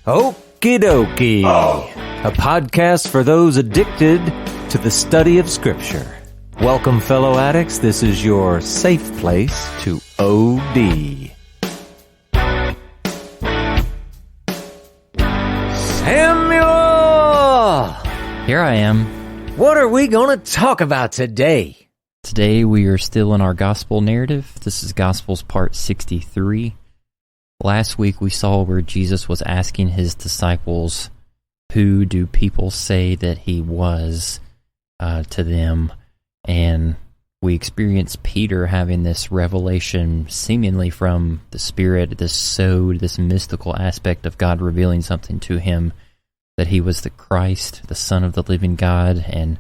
Okie dokie. A podcast for those addicted to the study of Scripture. Welcome, fellow addicts. This is your safe place to OD. Samuel! Here I am. What are we going to talk about today? Today we are still in our gospel narrative. This is Gospels part 63. Last week we saw where Jesus was asking his disciples, who do people say that he was to them? And we experienced Peter having this revelation seemingly from the Spirit, this mystical aspect of God revealing something to him, that he was the Christ, the Son of the living God, and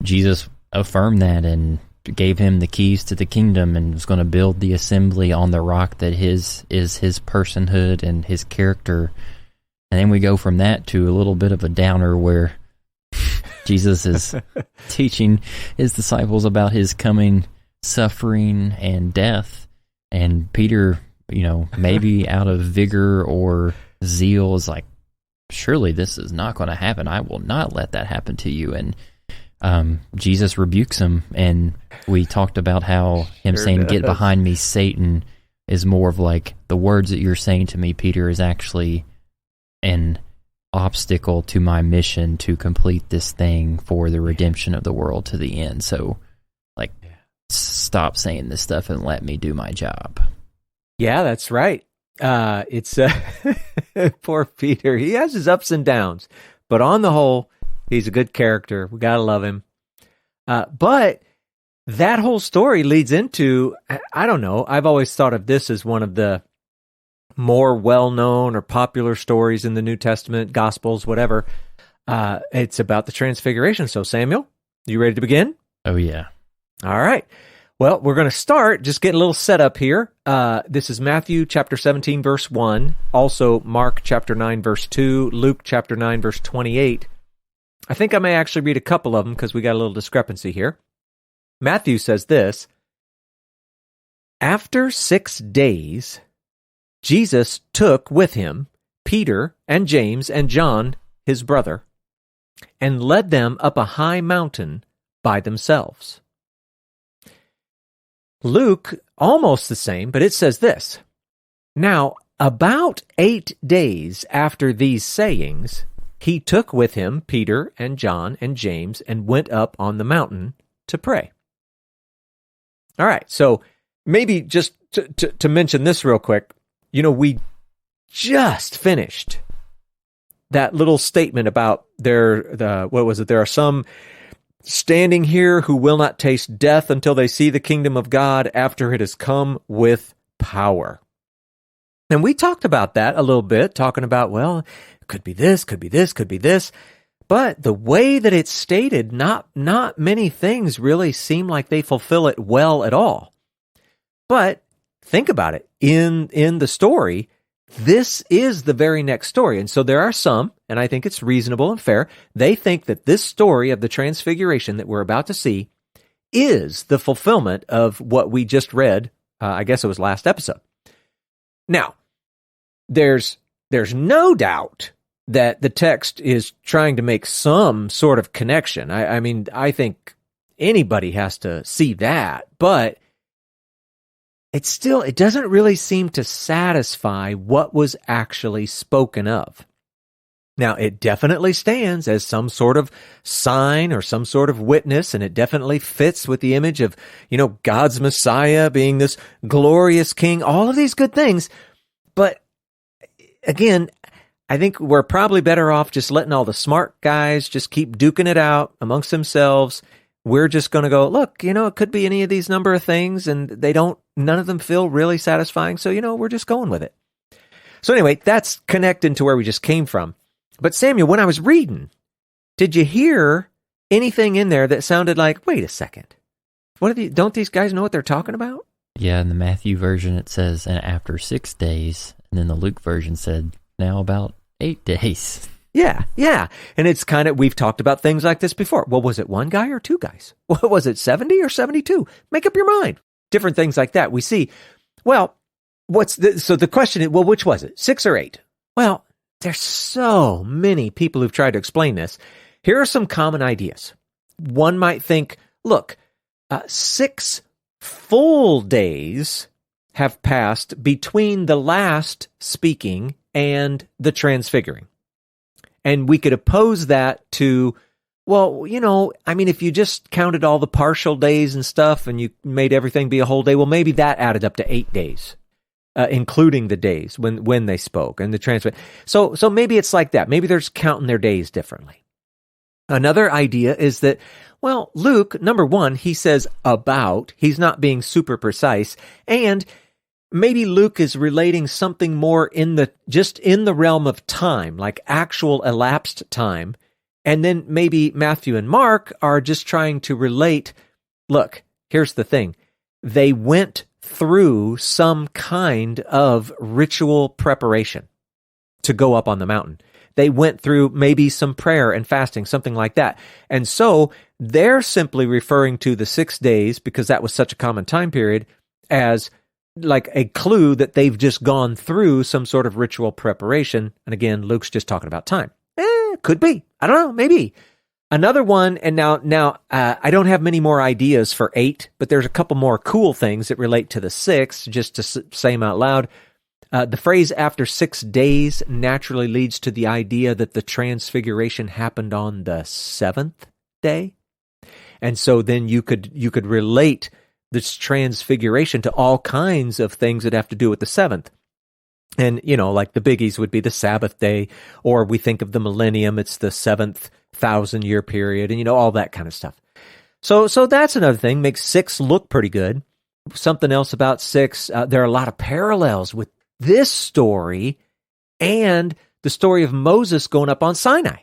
Jesus affirmed that and gave him the keys to the kingdom and was going to build the assembly on the rock that is his personhood and his character. And then we go from that to a little bit of a downer where Jesus is teaching his disciples about his coming suffering and death. And Peter, maybe out of vigor or zeal, is like, surely this is not going to happen. I will not let that happen to you. And Jesus rebukes him, and we talked about how him saying, "Get behind me, Satan," is more of like, the words that you're saying to me, Peter, is actually an obstacle to my mission to complete this thing for the redemption of the world to the end. So, stop saying this stuff and let me do my job. Yeah, that's right. It's poor Peter. He has his ups and downs, but on the whole, he's a good character. We gotta love him. But that whole story leads into, I don't know, I've always thought of this as one of the more well-known or popular stories in the New Testament, Gospels, whatever. It's about the Transfiguration. So, Samuel, you ready to begin? Oh, yeah. All right. Well, we're going to start, just get a little setup here. This is Matthew chapter 17, verse 1. Also, Mark chapter 9, verse 2. Luke chapter 9, verse 28. I think I may actually read a couple of them because we got a little discrepancy here. Matthew says this: After 6 days, Jesus took with him Peter and James and John, his brother, and led them up a high mountain by themselves. Luke, almost the same, but it says this: Now, about 8 days after these sayings, he took with him Peter and John and James and went up on the mountain to pray. All right, so maybe just to mention this real quick, we just finished that little statement about there are some standing here who will not taste death until they see the kingdom of God after it has come with power. And we talked about that a little bit, talking about, well, it could be this, could be this, could be this. But the way that it's stated, not many things really seem like they fulfill it well at all. But think about it. In the story, this is the very next story. And so there are some, and I think it's reasonable and fair, they think that this story of the Transfiguration that we're about to see is the fulfillment of what we just read, I guess it was last episode. Now, there's no doubt that the text is trying to make some sort of connection. I mean, I think anybody has to see that, but it doesn't really seem to satisfy what was actually spoken of. Now, it definitely stands as some sort of sign or some sort of witness, and it definitely fits with the image of, God's Messiah being this glorious king, all of these good things. But again, I think we're probably better off just letting all the smart guys just keep duking it out amongst themselves. We're just going to go, look, it could be any of these number of things, and none of them feel really satisfying. So, we're just going with it. So anyway, that's connecting to where we just came from. But Samuel, when I was reading, did you hear anything in there that sounded like, wait a second, don't these guys know what they're talking about? Yeah, in the Matthew version it says, and after 6 days, and then the Luke version said, now about 8 days. Yeah. And it's kind of, we've talked about things like this before. Well, was it one guy or two guys? What was it, 70 or 72? Make up your mind. Different things like that. We see, well, so the question is, well, which was it, 6 or 8? Well, There's so many people who've tried to explain this. Here are some common ideas. One might think, look, 6 full days have passed between the last speaking and the transfiguring. And we could oppose that to, well, if you just counted all the partial days and stuff and you made everything be a whole day, well, maybe that added up to 8 days, including the days when they spoke and the transfer. So maybe it's like that. Maybe they're just counting their days differently. Another idea is that, well, Luke, number one, he says about, he's not being super precise, and maybe Luke is relating something more in the realm of time, like actual elapsed time. And then maybe Matthew and Mark are just trying to relate, look, here's the thing. They went through some kind of ritual preparation to go up on the mountain. They went through maybe some prayer and fasting, something like that. And so they're simply referring to the 6 days, because that was such a common time period, as like a clue that they've just gone through some sort of ritual preparation. And again, Luke's just talking about time. Could be. I don't know. Maybe. Another one, and now I don't have many more ideas for 8, but there's a couple more cool things that relate to the 6, just to say them out loud. The phrase after 6 days naturally leads to the idea that the transfiguration happened on the 7th day. And so then you could relate this transfiguration to all kinds of things that have to do with the 7th. And, like the biggies would be the Sabbath day, or we think of the millennium, it's the 7th 1,000-year period, and, all that kind of stuff. So that's another thing, makes 6 look pretty good. Something else about 6, there are a lot of parallels with this story and the story of Moses going up on Sinai.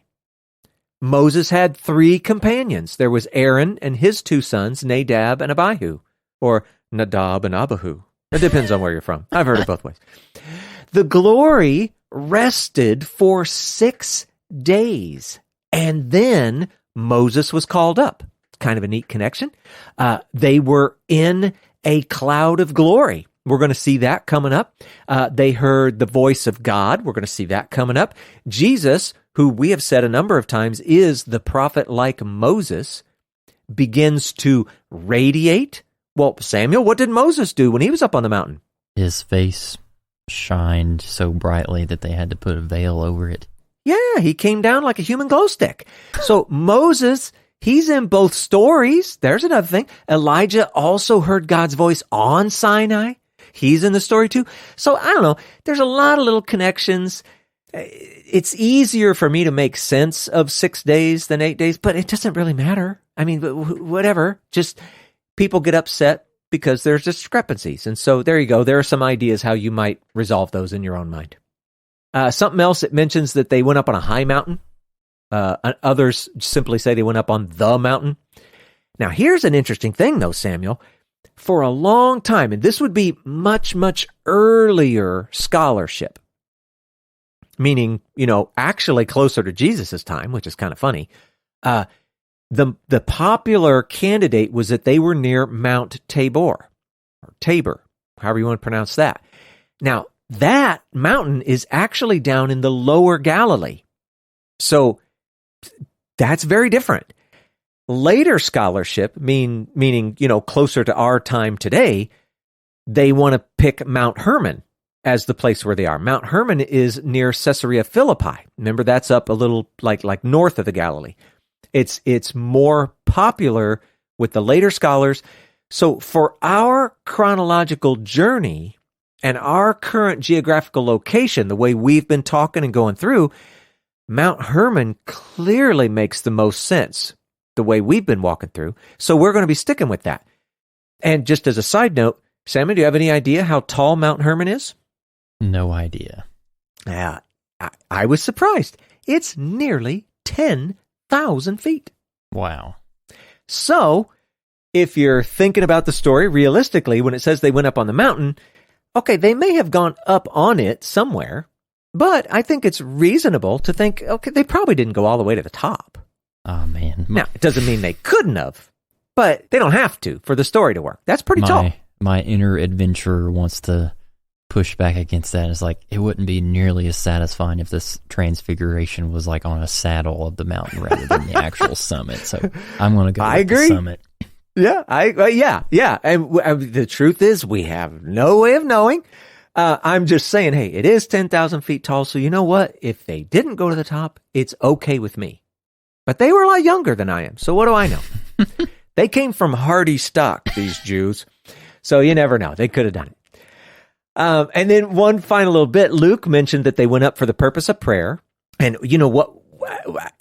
Moses had 3 companions. There was Aaron and his 2 sons, Nadab and Abihu, or Nadab and Abihu. It depends on where you're from. I've heard it both ways. The glory rested for 6 days, and then Moses was called up. Kind of a neat connection. They were in a cloud of glory. We're going to see that coming up. They heard the voice of God. We're going to see that coming up. Jesus, who we have said a number of times is the prophet like Moses, begins to radiate. Well, Samuel, what did Moses do when he was up on the mountain? His face shined so brightly that they had to put a veil over it. Yeah, he came down like a human glow stick. So Moses, he's in both stories. There's another thing. Elijah also heard God's voice on Sinai. He's in the story too. So I don't know. There's a lot of little connections. It's easier for me to make sense of 6 days than 8 days, but it doesn't really matter. I mean, whatever. Just people get upset because there's discrepancies. And so there you go. There are some ideas how you might resolve those in your own mind. Something else, it mentions that they went up on a high mountain. Others simply say they went up on the mountain. Now, here's an interesting thing, though, Samuel. For a long time, and this would be much, much earlier scholarship, meaning, actually closer to Jesus' time, which is kind of funny, the popular candidate was that they were near Mount Tabor, or Tabor, however you want to pronounce that. Now, that mountain is actually down in the lower Galilee. So that's very different. Later scholarship, meaning, closer to our time today, they want to pick Mount Hermon as the place where they are. Mount Hermon is near Caesarea Philippi. Remember, that's up a little like north of the Galilee. It's more popular with the later scholars. So for our chronological journey and our current geographical location, the way we've been talking and going through, Mount Hermon clearly makes the most sense the way we've been walking through. So we're going to be sticking with that. And just as a side note, Sammy, do you have any idea how tall Mount Hermon is? No idea. Yeah, I was surprised. It's nearly 10,000 feet. Wow. So if you're thinking about the story realistically, when it says they went up on the mountain, okay, they may have gone up on it somewhere, but I think it's reasonable to think, okay, they probably didn't go all the way to the top. Oh, man. Now, it doesn't mean they couldn't have, but they don't have to for the story to work. That's pretty tall. My inner adventurer wants to pushed back against that. It's like, it wouldn't be nearly as satisfying if this transfiguration was like on a saddle of the mountain rather than the actual summit. So I'm going to go with the summit. Yeah, yeah. And the truth is, we have no way of knowing. I'm just saying, hey, it is 10,000 feet tall. So you know what? If they didn't go to the top, it's okay with me. But they were a lot younger than I am. So what do I know? They came from hardy stock, these Jews. So you never know. They could have done it. And then one final little bit, Luke mentioned that they went up for the purpose of prayer. And you know what?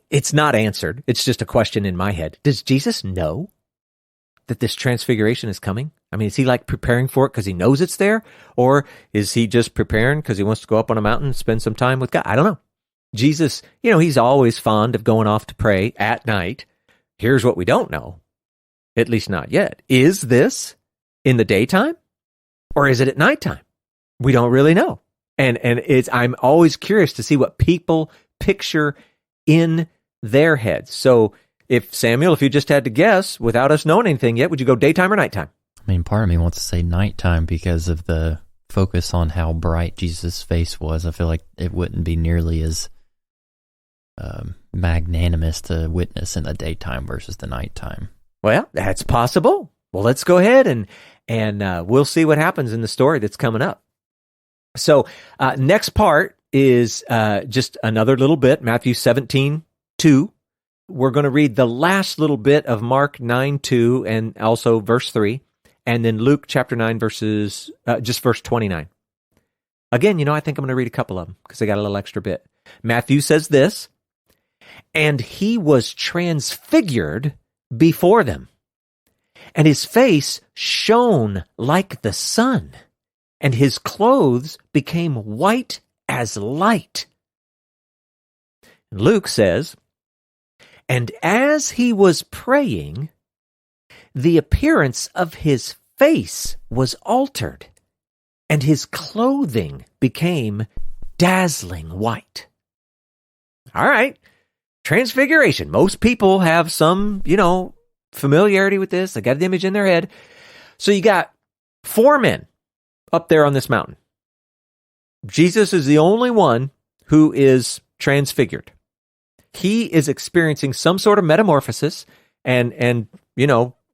It's not answered. It's just a question in my head. Does Jesus know that this transfiguration is coming? I mean, is he like preparing for it because he knows it's there? Or is he just preparing because he wants to go up on a mountain and spend some time with God? I don't know. Jesus, he's always fond of going off to pray at night. Here's what we don't know, at least not yet. Is this in the daytime or is it at nighttime? We don't really know. And I'm always curious to see what people picture in their heads. So Samuel, if you just had to guess without us knowing anything yet, would you go daytime or nighttime? I mean, part of me wants to say nighttime because of the focus on how bright Jesus' face was. I feel like it wouldn't be nearly as magnanimous to witness in the daytime versus the nighttime. Well, that's possible. Well, let's go ahead and we'll see what happens in the story that's coming up. So next part is just another little bit, Matthew 17:2. We're going to read the last little bit of Mark 9:2 and also verse 3, and then Luke chapter 9 verse 29. Again, I think I'm going to read a couple of them because I got a little extra bit. Matthew says this, and he was transfigured before them, and his face shone like the sun, and his clothes became white as light. Luke says, and as he was praying, the appearance of his face was altered, and his clothing became dazzling white. All right, Transfiguration. Most people have some, familiarity with this. They got an image in their head. So you got 4 men up there on this mountain. Jesus is the only one who is transfigured. He is experiencing some sort of metamorphosis, and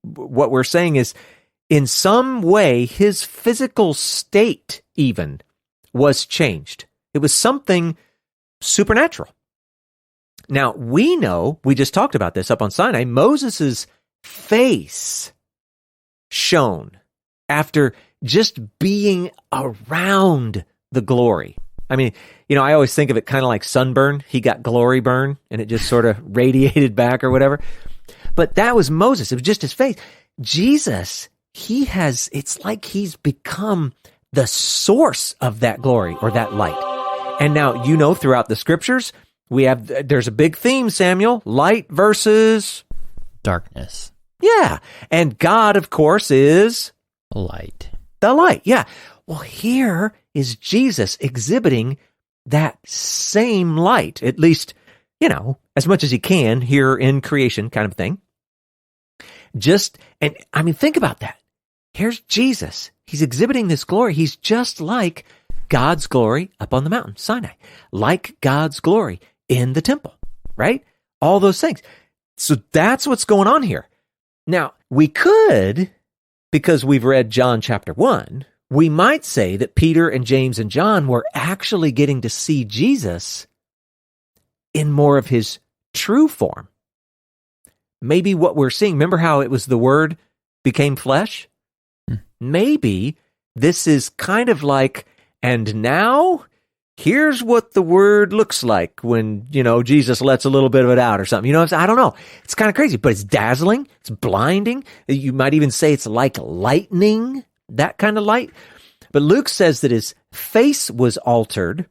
what we're saying is, in some way, his physical state even was changed. It was something supernatural. Now, we know, we just talked about this up on Sinai, Moses' face shone after just being around the glory. I mean, I always think of it kind of like sunburn. He got glory burn, and it just sort of radiated back or whatever. But that was Moses. It was just his face. Jesus, it's like he's become the source of that glory or that light. And now, throughout the scriptures, there's a big theme, Samuel, light versus darkness. Yeah. And God, of course, is light. The light. Yeah. Well, here is Jesus exhibiting that same light, at least, as much as he can here in creation kind of thing. Think about that. Here's Jesus. He's exhibiting this glory. He's just like God's glory up on the mountain, Sinai, like God's glory in the temple, right? All those things. So that's what's going on here. Now, we could, because we've read John chapter 1, we might say that Peter and James and John were actually getting to see Jesus in more of his true form. Maybe what we're seeing, remember how it was the Word became flesh? Maybe this is kind of like, and now here's what the Word looks like when, Jesus lets a little bit of it out or something. I don't know. It's kind of crazy, but it's dazzling. It's blinding. You might even say it's like lightning, that kind of light. But Luke says that his face was altered.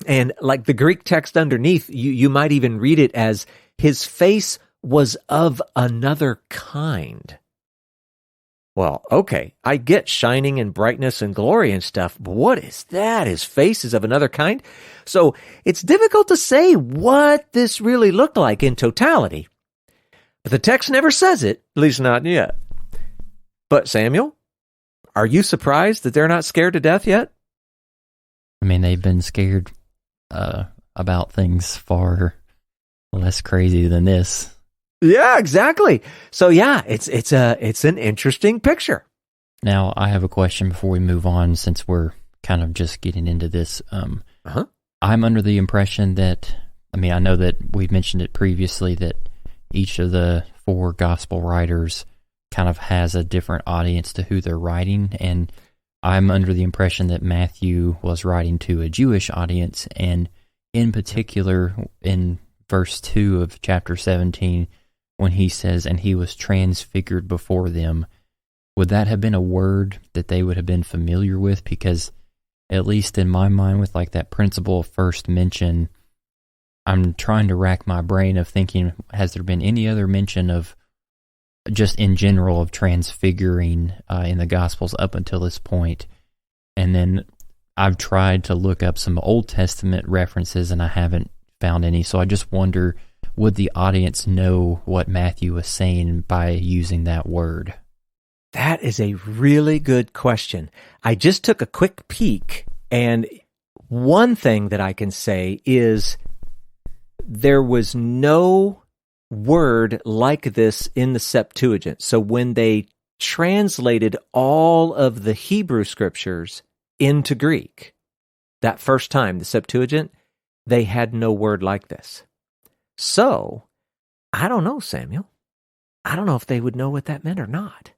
And like the Greek text underneath, you might even read it as his face was of another kind. Well, okay, I get shining and brightness and glory and stuff, but what is that? His face is of another kind? So it's difficult to say what this really looked like in totality. But the text never says it, at least not yet. But Samuel, are you surprised that they're not scared to death yet? I mean, they've been scared about things far less crazy than this. Yeah, exactly. So yeah, it's an interesting picture. Now, I have a question before we move on, since we're kind of just getting into this. I'm under the impression that, I mean, I know that we've mentioned it previously, that each of the 4 gospel writers kind of has a different audience to who they're writing, and I'm under the impression that Matthew was writing to a Jewish audience, and in particular, in verse 2 of chapter 17, when he says, "And he was transfigured before them," would that have been a word that they would have been familiar with? Because at least in my mind, with like that principle of first mention, I'm trying to rack my brain of thinking, has there been any other mention of, just in general, of transfiguring in the Gospels up until this point? And then I've tried to look up some Old Testament references, and I haven't found any. So I just wonder, would the audience know what Matthew was saying by using that word? That is a really good question. I just took a quick peek, and one thing that I can say is there was no word like this in the Septuagint. So when they translated all of the Hebrew scriptures into Greek, that first time, the Septuagint, they had no word like this. So, I don't know, Samuel. I don't know if they would know what that meant or not.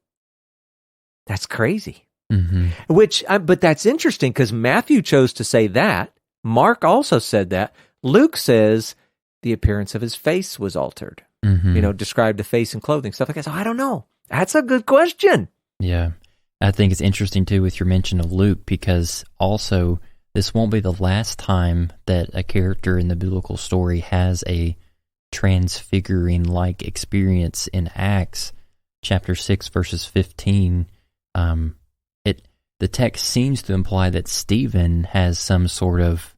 That's crazy. Mm-hmm. But that's interesting, because Matthew chose to say that. Mark also said that. Luke says the appearance of his face was altered. Mm-hmm. Described the face and clothing, stuff like that. So I don't know. That's a good question. Yeah. I think it's interesting, too, with your mention of Luke, because also this won't be the last time that a character in the biblical story has a transfiguring-like experience. In Acts chapter 6, verses 15. The text seems to imply that Stephen has some sort of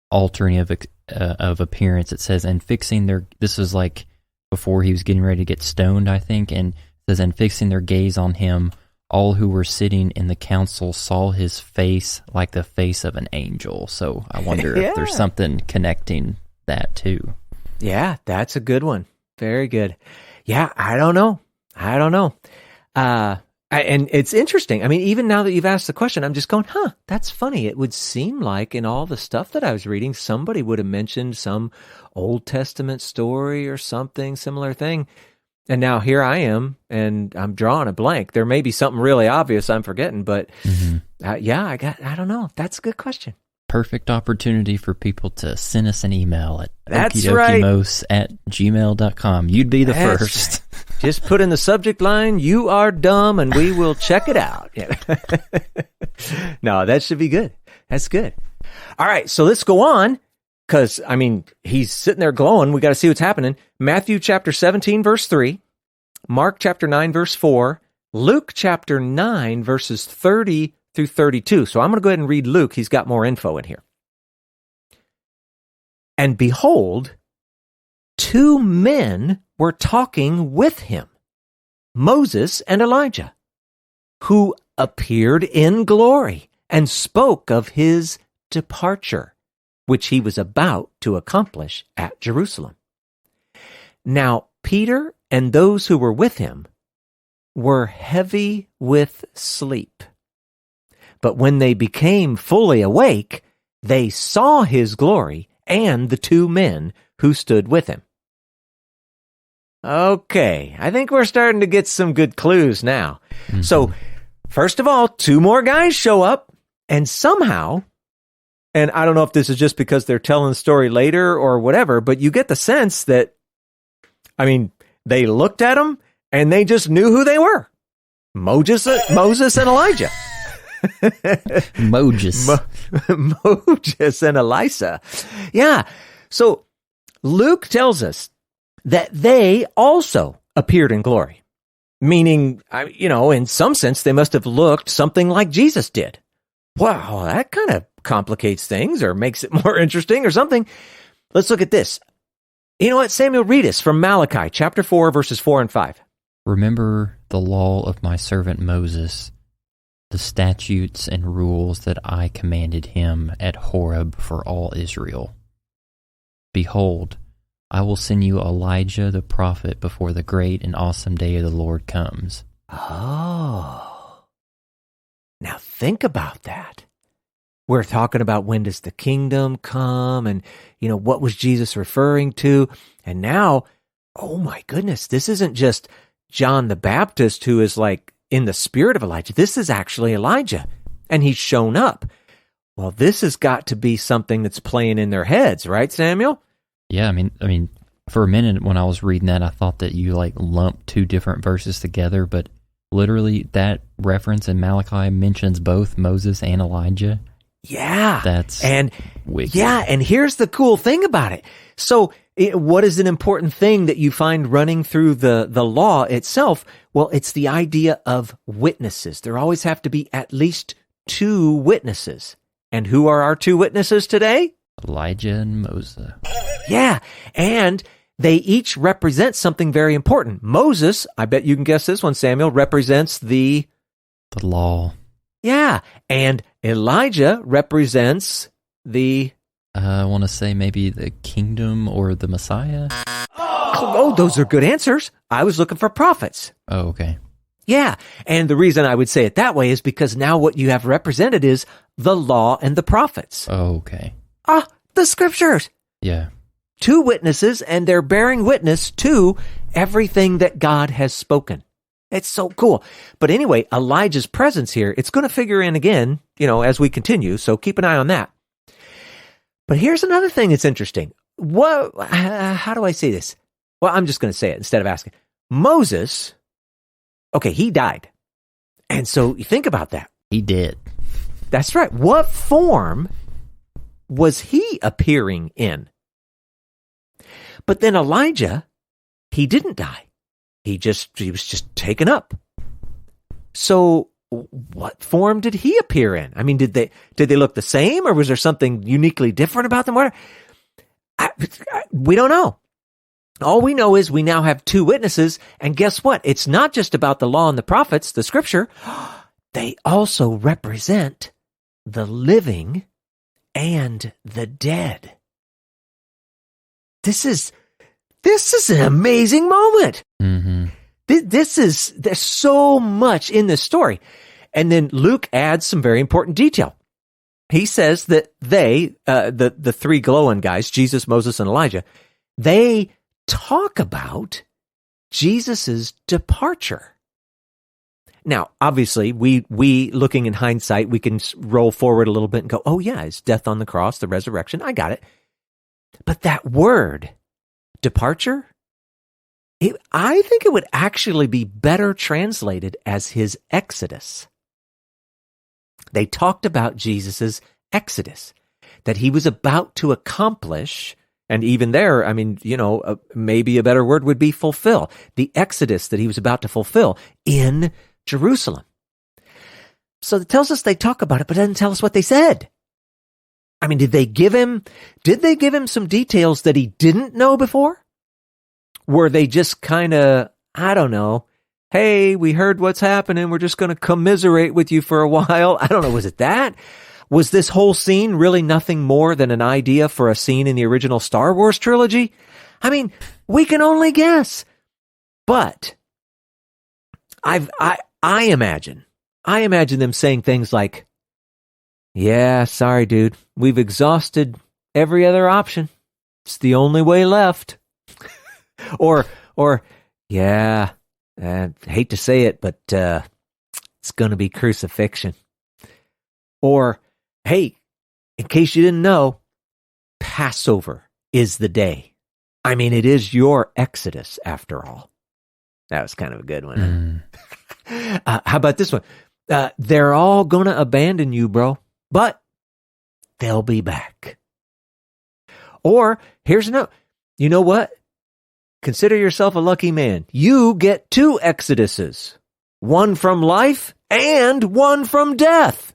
altering of appearance. It says, "And fixing their," this is like before he was getting ready to get stoned, I think, and it says, "And fixing their gaze on him, all who were sitting in the council saw his face like the face of an angel." So I wonder if there's something connecting that too. Yeah, that's a good one. Very good. Yeah, I don't know. And it's interesting. I mean, even now that you've asked the question, I'm just going, that's funny. It would seem like in all the stuff that I was reading, somebody would have mentioned some Old Testament story or something, similar thing. And now here I am, and I'm drawing a blank. There may be something really obvious I'm forgetting, but I don't know. That's a good question. Perfect opportunity for people to send us an email at okidokimos@gmail.com. You'd be the first. Just put in the subject line, "You are dumb," and we will check it out. No, that should be good. That's good. All right, so let's go on, because, I mean, he's sitting there glowing. We got to see what's happening. Matthew chapter 17, verse 3, Mark chapter 9, verse 4, Luke chapter 9, verses 30 through 32. So I'm going to go ahead and read Luke. He's got more info in here. "And behold, 2 men were talking with him, Moses and Elijah, who appeared in glory and spoke of his departure, which he was about to accomplish at Jerusalem. Now Peter and those who were with him were heavy with sleep. But when they became fully awake, they saw his glory and the 2 men who stood with him." Okay, I think we're starting to get some good clues now. Mm-hmm. So, first of all, 2 more guys show up, and somehow, and I don't know if this is just because they're telling the story later or whatever, but you get the sense that, I mean, they looked at them and they just knew who they were. Moses and Elijah. Moses and Elisha. Yeah. So Luke tells us that they also appeared in glory, meaning, in some sense, they must have looked something like Jesus did. Wow, that kind of complicates things or makes it more interesting or something. Let's look at this. You know what, Samuel, read us from Malachi chapter 4, verses 4 and 5. "Remember the law of my servant Moses, the statutes and rules that I commanded him at Horeb for all Israel. Behold, I will send you Elijah the prophet before the great and awesome day of the Lord comes. Oh. Now think about that. We're talking about when does the kingdom come and, what was Jesus referring to? And now, oh my goodness, this isn't just John the Baptist who is like in the spirit of Elijah. This is actually Elijah, and he's shown up. Well, this has got to be something that's playing in their heads, right, Samuel? Yeah, I mean, for a minute when I was reading that, I thought that you lumped two different verses together, but literally that reference in Malachi mentions both Moses and Elijah. Yeah. That's wicked. Yeah, and here's the cool thing about it. So what is an important thing that you find running through the law itself? Well, it's the idea of witnesses. There always have to be at least two witnesses. And who are our two witnesses today? Elijah and Moses. Yeah, and they each represent something very important. Moses, I bet you can guess this one, Samuel, represents the law. Yeah, and Elijah represents the... I want to say maybe the kingdom or the Messiah. Oh, those are good answers. I was looking for prophets. Oh, okay. Yeah, and the reason I would say it that way is because now what you have represented is the law and the prophets. Oh, okay. The scriptures. Yeah. Two witnesses, and they're bearing witness to everything that God has spoken. It's so cool. But anyway, Elijah's presence here, it's going to figure in again, as we continue, so keep an eye on that. But here's another thing that's interesting. How do I say this? Well, I'm just going to say it instead of asking. Moses, okay, he died. And so you think about that. He did. That's right. What form was he appearing in? But then Elijah, he didn't die. He was just taken up. So what form did he appear in? I mean, did they look the same, or was there something uniquely different about them? We don't know. All we know is we now have two witnesses, and guess what? It's not just about the law and the prophets, the scripture. They also represent the living and the dead. This is an amazing moment. Mm-hmm. There's so much in this story. And then Luke adds some very important detail. He says that they, the three glowing guys, Jesus, Moses, and Elijah, they talk about Jesus's departure. Now, obviously, we looking in hindsight, we can roll forward a little bit and go, oh yeah, his death on the cross, the resurrection, I got it. But that word, departure, I think it would actually be better translated as his exodus. They talked about Jesus's exodus, that he was about to accomplish, and even there, I mean, maybe a better word would be fulfill, the exodus that he was about to fulfill in Jerusalem. So it tells us they talk about it, but it doesn't tell us what they said. I mean, did they give him some details that he didn't know before? Were they just kind of, I don't know, hey, we heard what's happening, we're just going to commiserate with you for a while? I don't know, was it that? Was this whole scene really nothing more than an idea for a scene in the original Star Wars trilogy? I mean, we can only guess. But I imagine them saying things like, yeah, sorry, dude, we've exhausted every other option. It's the only way left. or yeah, I hate to say it, but it's going to be crucifixion. Or, hey, in case you didn't know, Passover is the day. I mean, it is your exodus, after all. That was kind of a good one. How about this one? They're all going to abandon you, bro, but they'll be back. Or, here's a note. You know what? Consider yourself a lucky man. You get two exoduses. One from life and one from death.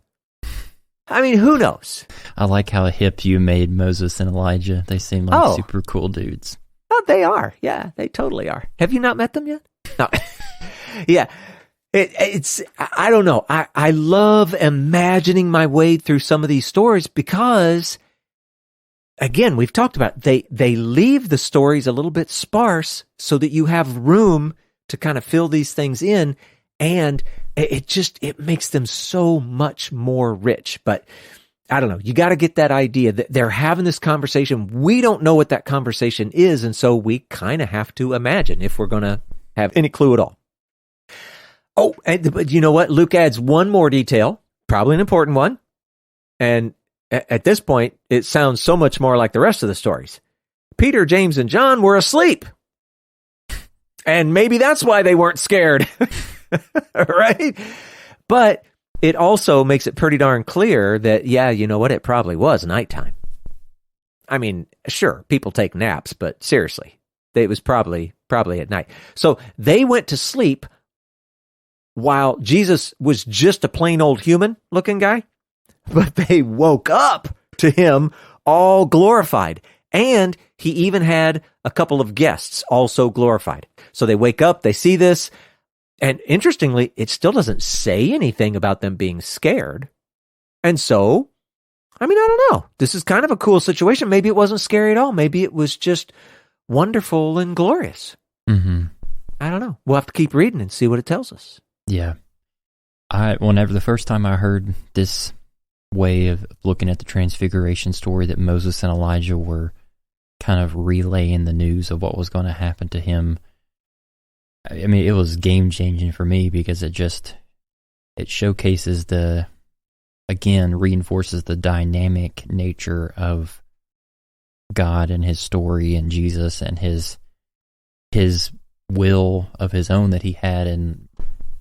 I mean, who knows? I like how hip you made Moses and Elijah. They seem like super cool dudes. Oh, they are. Yeah, they totally are. Have you not met them yet? No. Yeah. I don't know. I love imagining my way through some of these stories because, again, we've talked about they leave the stories a little bit sparse so that you have room to kind of fill these things in, and it makes them so much more rich. But I don't know. You got to get that idea that they're having this conversation. We don't know what that conversation is, and so we kind of have to imagine if we're going to have any clue at all. Oh, but you know what? Luke adds one more detail, probably an important one. And at this point, it sounds so much more like the rest of the stories. Peter, James, and John were asleep. And maybe that's why they weren't scared. Right? But it also makes it pretty darn clear that, yeah, you know what? It probably was nighttime. I mean, sure, people take naps, but seriously, it was probably at night. So they went to sleep while Jesus was just a plain old human looking guy, but they woke up to him all glorified. And he even had a couple of guests also glorified. So they wake up, they see this, and interestingly, it still doesn't say anything about them being scared. And so, I mean, I don't know. This is kind of a cool situation. Maybe it wasn't scary at all. Maybe it was just wonderful and glorious. Mm-hmm. I don't know. We'll have to keep reading and see what it tells us. Yeah. Whenever the first time I heard this way of looking at the Transfiguration story, that Moses and Elijah were kind of relaying the news of what was going to happen to him, I mean, it was game-changing for me because it showcases reinforces the dynamic nature of God and his story and Jesus and his will of his own that he had, and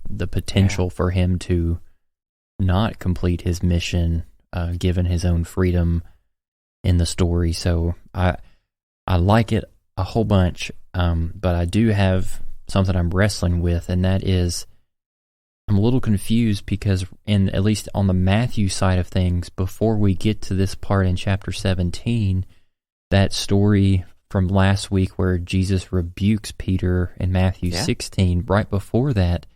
the potential for him to not complete his mission, given his own freedom in the story. So I like it a whole bunch, but I do have something I'm wrestling with, and that is I'm a little confused because at least on the Matthew side of things, before we get to this part in chapter 17, that story from last week where Jesus rebukes Peter in Matthew 16, right before that,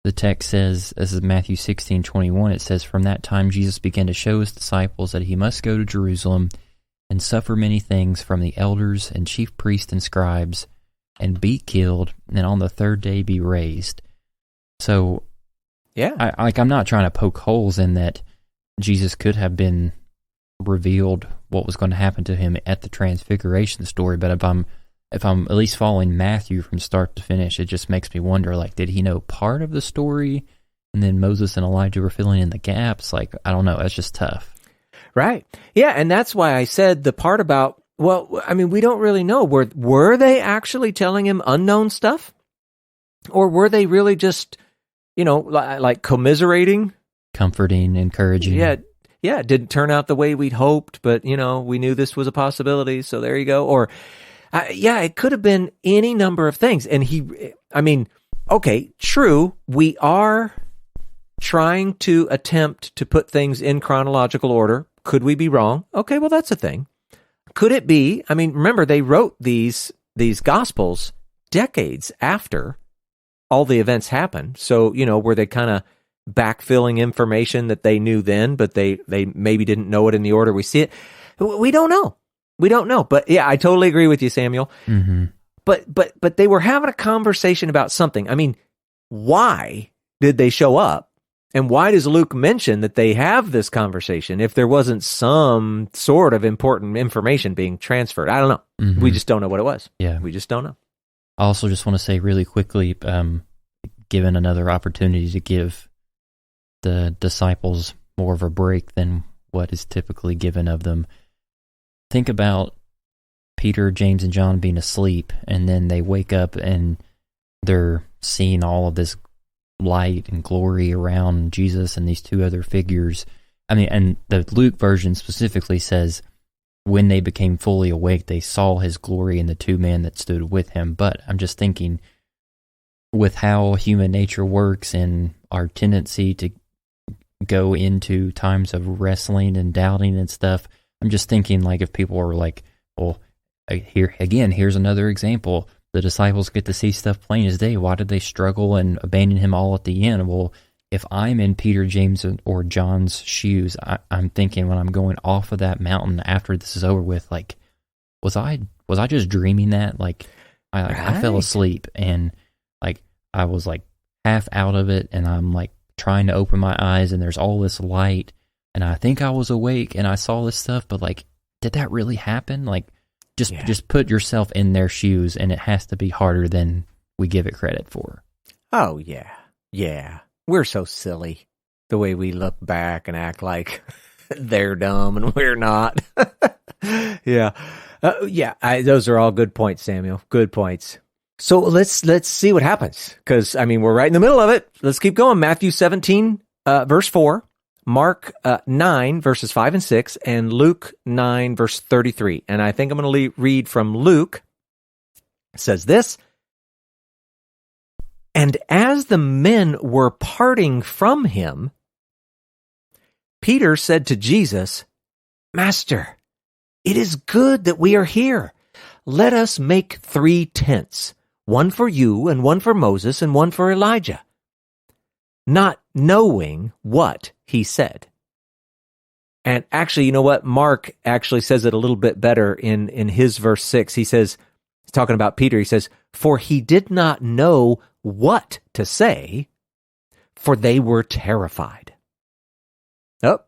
the text says, this is Matthew 16:21, it says, "From that time Jesus began to show his disciples that he must go to Jerusalem and suffer many things from the elders and chief priests and scribes, and be killed, and on the third day be raised." So, I'm not trying to poke holes in that Jesus could have been revealed what was going to happen to him at the Transfiguration story, but if I'm at least following Matthew from start to finish, it just makes me wonder, like, did he know part of the story, and then Moses and Elijah were filling in the gaps? Like, I don't know, that's just tough. Right. Yeah, and that's why I said the part about, well, I mean, we don't really know. Were they actually telling him unknown stuff? Or were they really just, like commiserating? Comforting, encouraging. Yeah, it didn't turn out the way we'd hoped, but, we knew this was a possibility, so there you go. Or, it could have been any number of things. And okay, true, we are trying to attempt to put things in chronological order. Could we be wrong? Okay, well, that's a thing. Could it be? I mean, remember, they wrote these Gospels decades after all the events happened. So, were they kind of backfilling information that they knew then, but they maybe didn't know it in the order we see it? We don't know. But yeah, I totally agree with you, Samuel. Mm-hmm. But they were having a conversation about something. I mean, why did they show up? And why does Luke mention that they have this conversation if there wasn't some sort of important information being transferred? I don't know. Mm-hmm. We just don't know what it was. Yeah. We just don't know. I also just want to say really quickly, given another opportunity to give the disciples more of a break than what is typically given of them, think about Peter, James, and John being asleep, and then they wake up and they're seeing all of this light and glory around Jesus and these two other figures. I mean, and the Luke version specifically says, when they became fully awake, they saw his glory and the two men that stood with him. But I'm just thinking, with how human nature works and our tendency to go into times of wrestling and doubting and stuff, I'm just thinking, like, if people were like, well, here's another example. The disciples get to see stuff plain as day. Why did they struggle and abandon him all at the end? Well, if I'm in Peter, James, or John's shoes, I'm thinking when I'm going off of that mountain after this is over with, like, was I just dreaming that? Like, I fell asleep and like I was like half out of it, and I'm like trying to open my eyes, and there's all this light, and I think I was awake and I saw this stuff, but like, did that really happen? Like, just put yourself in their shoes, and it has to be harder than we give it credit for. Oh yeah, yeah. We're so silly the way we look back and act like they're dumb and we're not. Yeah. Those are all good points, Samuel. Good points. So let's see what happens, because I mean, we're right in the middle of it. Let's keep going. Matthew 17, verse 4, Mark 9, verses 5 and 6, and Luke 9, verse 33. And I think I'm going to read from Luke. It says this: "And as the men were parting from him, Peter said to Jesus, 'Master, it is good that we are here. Let us make 3 tents, one for you, and one for Moses, and one for Elijah,' not knowing what he said." And actually, you know what? Mark actually says it a little bit better in his verse 6. He says, he's talking about Peter, he says, "For he did not know what to say, for they were terrified." Oh,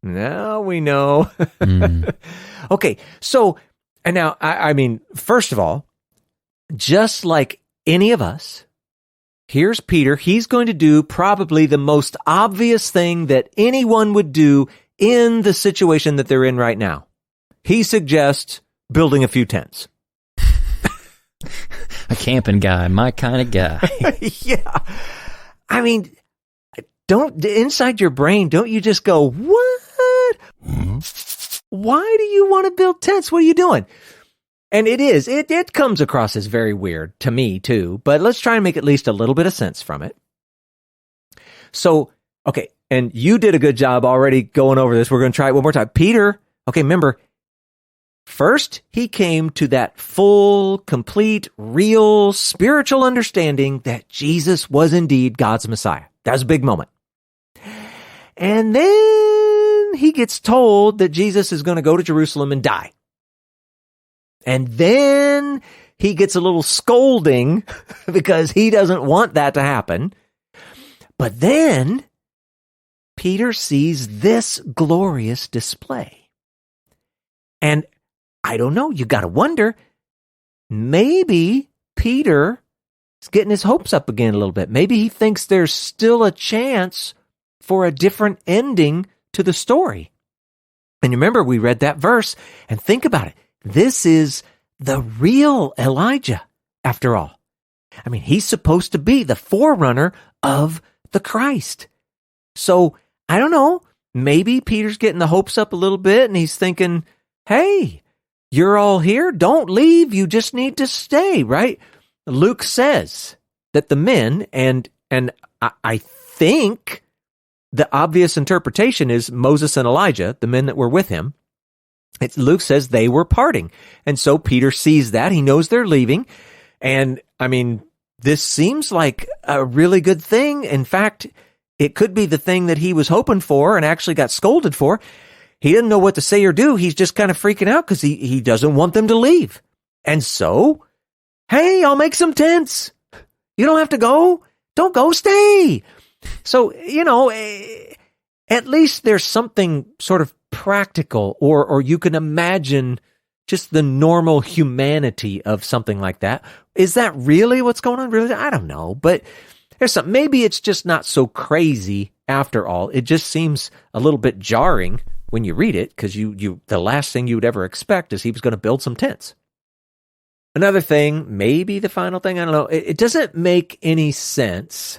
now we know. Okay, so, and now, I mean, first of all, just like any of us, here's Peter. He's going to do probably the most obvious thing that anyone would do in the situation that they're in right now. He suggests building a few tents. A camping guy, my kind of guy. Yeah. I mean, inside your brain, don't you just go, what? Why do you want to build tents? What are you doing? And it comes across as very weird to me too, but let's try and make at least a little bit of sense from it. So, okay, and you did a good job already going over this. We're going to try it one more time. Peter, okay, remember, first he came to that full, complete, real, spiritual understanding that Jesus was indeed God's Messiah. That was a big moment. And then he gets told that Jesus is going to go to Jerusalem and die. And then he gets a little scolding because he doesn't want that to happen. But then Peter sees this glorious display. And I don't know, you got to wonder, maybe Peter is getting his hopes up again a little bit. Maybe he thinks there's still a chance for a different ending to the story. And remember, we read that verse, and think about it. This is the real Elijah, after all. I mean, he's supposed to be the forerunner of the Christ. So, I don't know, maybe Peter's getting the hopes up a little bit, and he's thinking, hey, you're all here, don't leave, you just need to stay, right? Luke says that the men, and I think the obvious interpretation is Moses and Elijah, the men that were with him. Luke says they were parting. And so Peter sees that. He knows they're leaving. And I mean, this seems like a really good thing. In fact, it could be the thing that he was hoping for and actually got scolded for. He didn't know what to say or do. He's just kind of freaking out because he doesn't want them to leave. And so, hey, I'll make some tents. You don't have to go. Don't go, stay. So, you know, at least there's something sort of practical, or you can imagine just the normal humanity of something like that. Is that really what's going on? Really? I don't know. But there's something. Maybe it's just not so crazy after all. It just seems a little bit jarring when you read it, because the last thing you would ever expect is he was going to build some tents. Another thing, maybe the final thing, I don't know, it doesn't make any sense,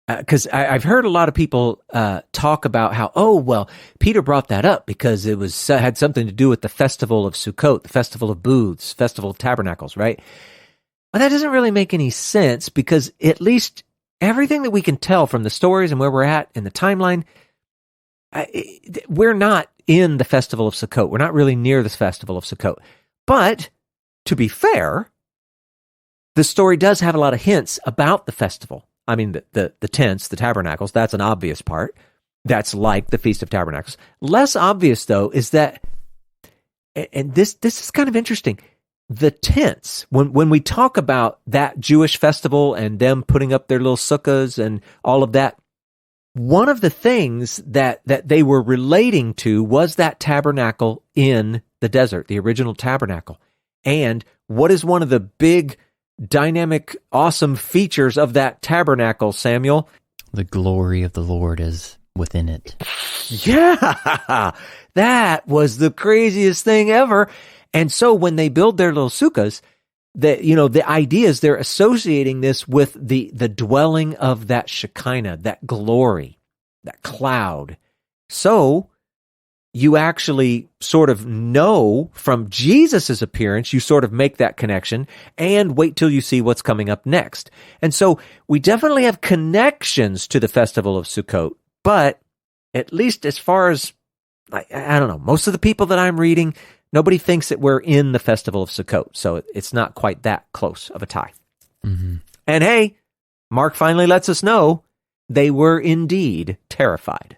because I've heard a lot of people talk about how, oh, well, Peter brought that up because it had something to do with the festival of Sukkot, the festival of booths, festival of tabernacles, right? But that doesn't really make any sense, because at least everything that we can tell from the stories and where we're at in the timeline, we're not in the festival of Sukkot. We're not really near this festival of Sukkot. But to be fair, the story does have a lot of hints about the festival. I mean, the tents, the tabernacles, that's an obvious part. That's like the Feast of Tabernacles. Less obvious, though, is that, and this is kind of interesting, the tents, when we talk about that Jewish festival and them putting up their little sukkahs and all of that, one of the things that they were relating to was that tabernacle in the desert, the original tabernacle. And what is one of the big, dynamic, awesome features of that tabernacle, Samuel? The glory of the Lord is within it. Yeah, that was the craziest thing ever. And so when they build their little sukkahs, the idea is they're associating this with the dwelling of that Shekinah, that glory, that cloud. So you actually sort of know from Jesus's appearance, you sort of make that connection and wait till you see what's coming up next. And so we definitely have connections to the festival of Sukkot, but at least as far as, I don't know, most of the people that I'm reading, nobody thinks that we're in the festival of Sukkot, so it's not quite that close of a tie. Mm-hmm. And hey, Mark finally lets us know they were indeed terrified.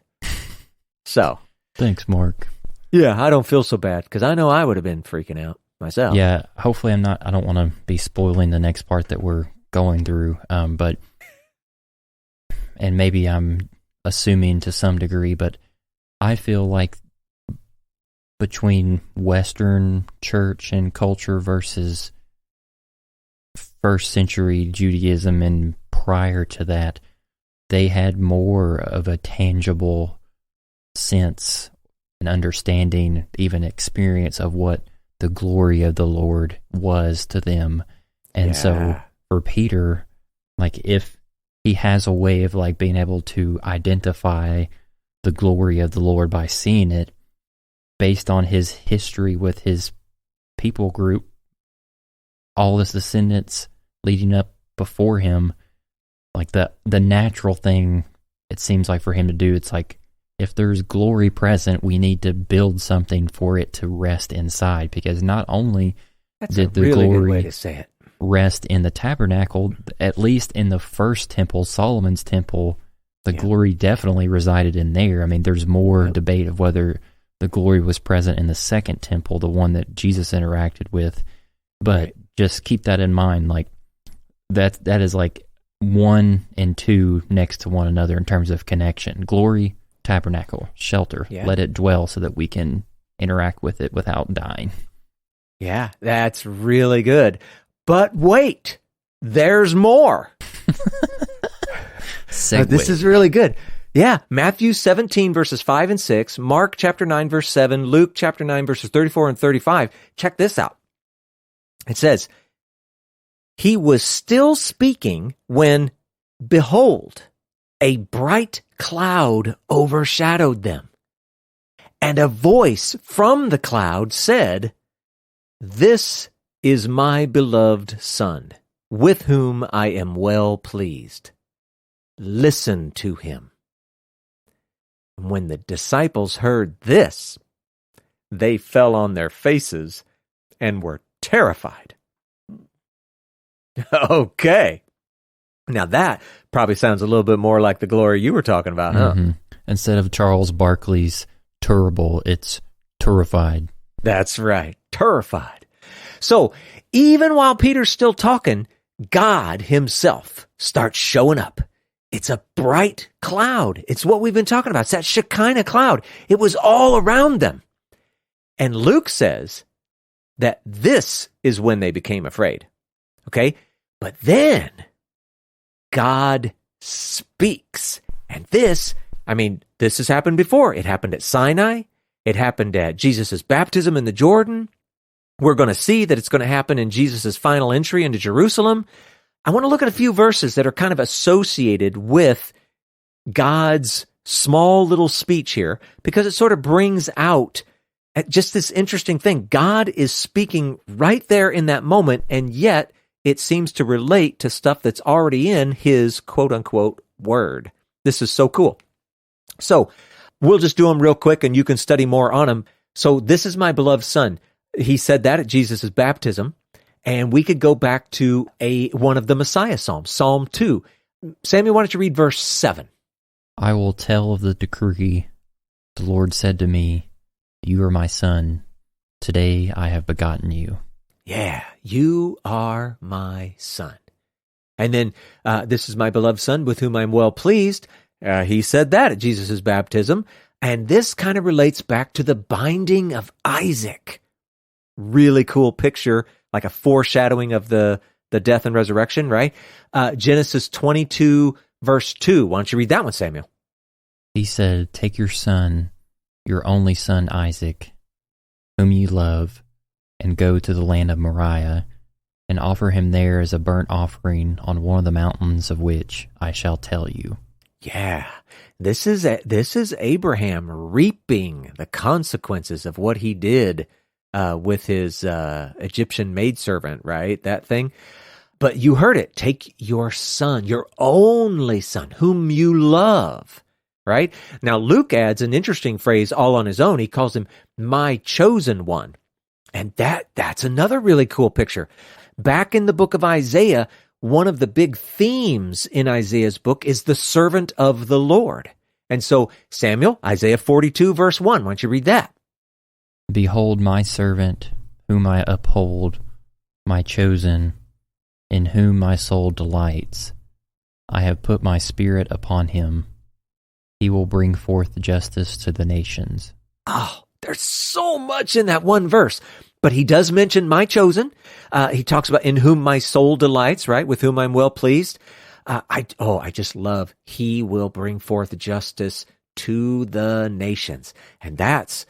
So, thanks, Mark. Yeah, I don't feel so bad, because I know I would have been freaking out myself. Yeah, hopefully I don't want to be spoiling the next part that we're going through, but, and maybe I'm assuming to some degree, but I feel like between Western church and culture versus first century Judaism and prior to that, they had more of a tangible sense and understanding, even experience of what the glory of the Lord was to them. And so for Peter, like if he has a way of like being able to identify the glory of the Lord by seeing it, based on his history with his people group, all his descendants leading up before him, like the natural thing, it seems like for him to do, it's like, if there's glory present, we need to build something for it to rest inside, because not only did the really glory good way to say it. Rest in the tabernacle, at least in the first temple, Solomon's temple, the glory definitely resided in there. I mean, there's more debate of whether the glory was present in the second temple, the one that Jesus interacted with. But just keep that in mind, like that is like 1 and 2 next to one another in terms of connection. Glory, tabernacle, shelter. Let it dwell so that we can interact with it without dying. Yeah, that's really good. But wait, there's more. This is really good. Yeah, Matthew 17, verses 5 and 6, Mark chapter 9, verse 7, Luke chapter 9, verses 34 and 35. Check this out. It says, he was still speaking when, behold, a bright cloud overshadowed them. And a voice from the cloud said, this is my beloved Son, with whom I am well pleased. Listen to him. When the disciples heard this, they fell on their faces and were terrified. Okay. Now that probably sounds a little bit more like the glory you were talking about, huh? Mm-hmm. Instead of Charles Barkley's terrible, it's terrified. That's right, terrified. So even while Peter's still talking, God himself starts showing up. It's a bright cloud. It's what we've been talking about. It's that Shekinah cloud. It was all around them. And Luke says that this is when they became afraid. Okay? But then God speaks. And this has happened before. It happened at Sinai. It happened at Jesus' baptism in the Jordan. We're going to see that it's going to happen in Jesus' final entry into Jerusalem. I want to look at a few verses that are kind of associated with God's small little speech here, because it sort of brings out just this interesting thing. God is speaking right there in that moment, and yet it seems to relate to stuff that's already in his quote-unquote word. This is so cool. So we'll just do them real quick, and you can study more on them. So this is my beloved Son. He said that at Jesus' baptism. And we could go back to one of the Messiah Psalms, Psalm 2. Samuel, why don't you read verse 7? I will tell of the decree. The Lord said to me, you are my son. Today I have begotten you. Yeah, you are my son. And then, this is my beloved son with whom I'm well pleased. He said that at Jesus' baptism. And this kind of relates back to the binding of Isaac. Really cool picture, like a foreshadowing of the death and resurrection, right? Genesis 22, verse 2. Why don't you read that one, Samuel? He said, take your son, your only son Isaac, whom you love, and go to the land of Moriah, and offer him there as a burnt offering on one of the mountains of which I shall tell you. Yeah, this is Abraham reaping the consequences of what he did with his Egyptian maidservant, right? That thing. But you heard it. Take your son, your only son, whom you love, right? Now, Luke adds an interesting phrase all on his own. He calls him my chosen one. And that's another really cool picture. Back in the book of Isaiah, one of the big themes in Isaiah's book is the servant of the Lord. And so, Samuel, Isaiah 42, verse 1, why don't you read that? Behold my servant, whom I uphold, my chosen, in whom my soul delights. I have put my spirit upon him. He will bring forth justice to the nations. Oh, there's so much in that one verse. But he does mention my chosen. He talks about in whom my soul delights, right? With whom I'm well pleased. I just love, he will bring forth justice to the nations. And that's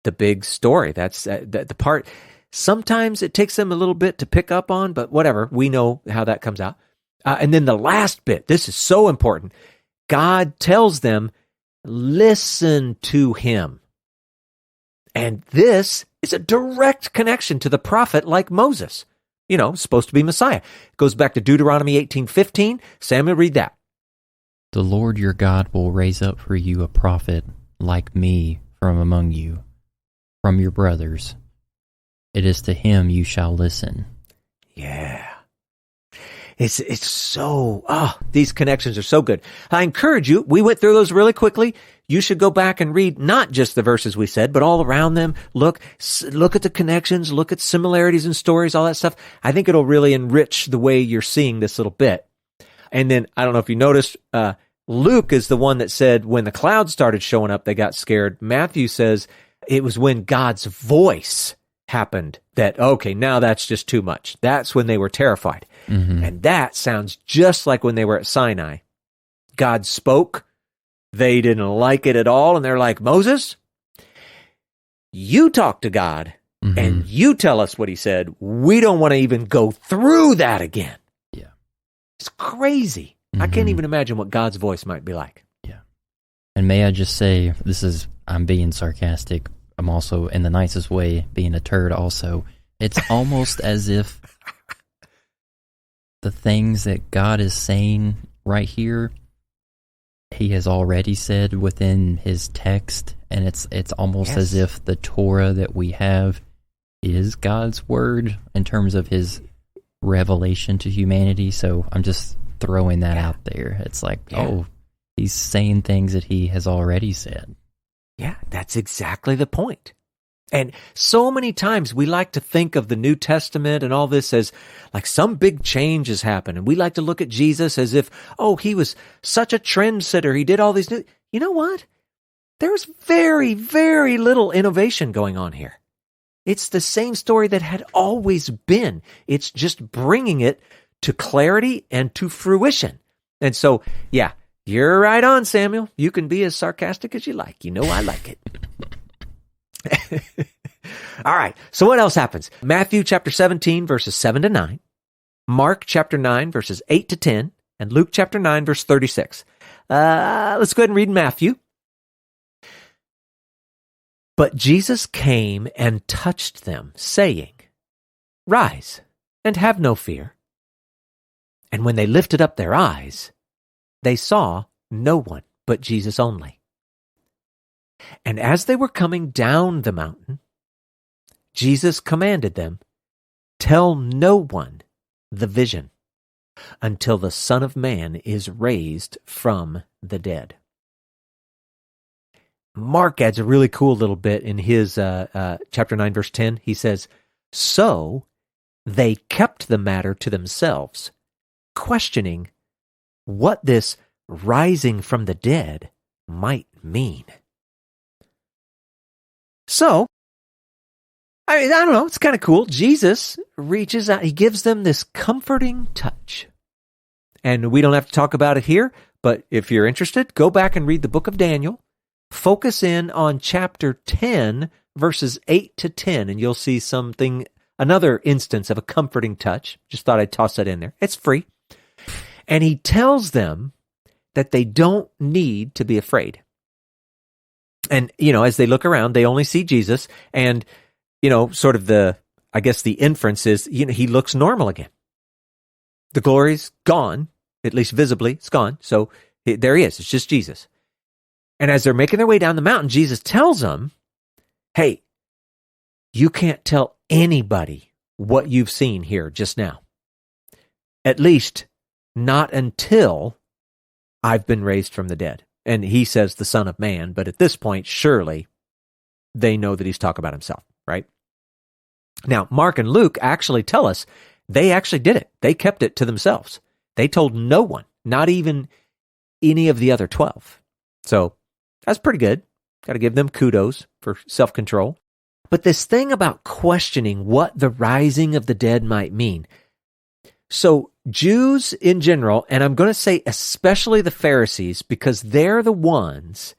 the big story. That's the part. Sometimes it takes them a little bit to pick up on, but whatever. We know how that comes out. And then the last bit, this is so important. God tells them, listen to him. And this is a direct connection to the prophet like Moses, supposed to be Messiah. It goes back to Deuteronomy 18:15. Samuel, read that. The Lord your God will raise up for you a prophet like me from among you, from your brothers. It is to him you shall listen. Yeah. It's so, these connections are so good. I encourage you, we went through those really quickly. You should go back and read not just the verses we said, but all around them. Look at the connections, look at similarities and stories, all that stuff. I think it'll really enrich the way you're seeing this little bit. And then, I don't know if you noticed, Luke is the one that said when the clouds started showing up, they got scared. Matthew says it was when God's voice happened that, okay, now that's just too much. That's when they were terrified. Mm-hmm. And that sounds just like when they were at Sinai. God spoke. They didn't like it at all. And they're like, Moses, you talk to God and you tell us what he said. We don't want to even go through that again. Yeah. It's crazy. I can't even imagine what God's voice might be like. Yeah. And may I just say, I'm being sarcastic. I'm also, in the nicest way, being a turd also. It's almost as if the things that God is saying right here, he has already said within his text, and it's almost as if the Torah that we have is God's word in terms of his revelation to humanity. So I'm just throwing that out there. It's like, he's saying things that he has already said. Yeah, that's exactly the point. And so many times we like to think of the New Testament and all this as like some big change has happened. And we like to look at Jesus as if, he was such a trendsetter. He did all these new... You know what? There's very, very little innovation going on here. It's the same story that had always been. It's just bringing it to clarity and to fruition. And so, yeah, you're right on, Samuel. You can be as sarcastic as you like. You know I like it. All right. So what else happens? Matthew chapter 17, verses 7 to 9. Mark chapter 9, verses 8 to 10. And Luke chapter 9, verse 36. Let's go ahead and read Matthew. But Jesus came and touched them, saying, Rise, and have no fear. And when they lifted up their eyes, they saw no one but Jesus only. And as they were coming down the mountain, Jesus commanded them, Tell no one the vision until the Son of Man is raised from the dead. Mark adds a really cool little bit in his chapter 9, verse 10. He says, "So they kept the matter to themselves, questioning what this rising from the dead might mean." So, I don't know, it's kind of cool. Jesus reaches out, he gives them this comforting touch. And we don't have to talk about it here, but if you're interested, go back and read the book of Daniel. Focus in on chapter 10, verses 8 to 10, and you'll see another instance of a comforting touch. Just thought I'd toss that in there. It's free. And he tells them that they don't need to be afraid. And, as they look around, they only see Jesus, and, sort of the inference is, he looks normal again. The glory's gone, at least visibly, it's gone. So there he is. It's just Jesus. And as they're making their way down the mountain, Jesus tells them, hey, you can't tell anybody what you've seen here just now. At least not until I've been raised from the dead. And he says the Son of Man, but at this point, surely they know that he's talking about himself, right? Now, Mark and Luke actually tell us they actually did it. They kept it to themselves. They told no one, not even any of the other 12. So that's pretty good. Got to give them kudos for self-control. But this thing about questioning what the rising of the dead might mean. So Jews in general, and I'm going to say especially the Pharisees, because they're the ones